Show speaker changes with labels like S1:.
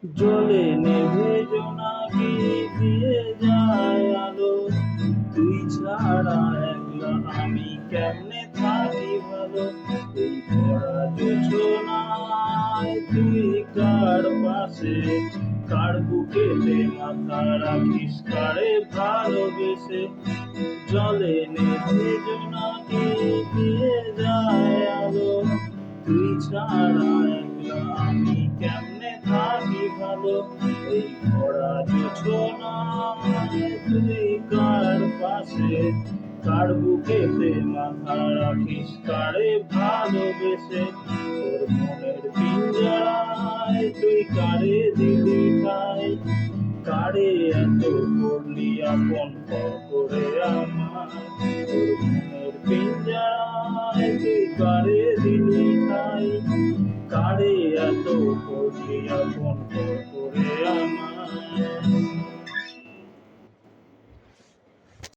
S1: জ্বলে নেভে জোনাকি দিয়ে যায় আলো, তুই ছাড়া একলা আমি কেমনে থাকি ভালো। এই ভরা জোছনায় তুই কার পাশে, কার বুকেতে মাথা রাখিস কারে ভালোবেসে। জলে নেভে জোনাকি দিয়ে যায় আলো, তুই ছাড়া একলা আমি কেমনে থাকি ভালো। এই ভরা জোছনায় তুই কার পাশে, কার বুকেতে মাথা রাখিস কারে ভালোবেসে। তোর মনের পিঞ্জরায় তুই কারে দিলি ঠাই, কারে এত করলি আপন করে আমার। তোর মনের পিঞ্জরায় তুই কারে দিলি ঠাই, কারে এত করলি আপন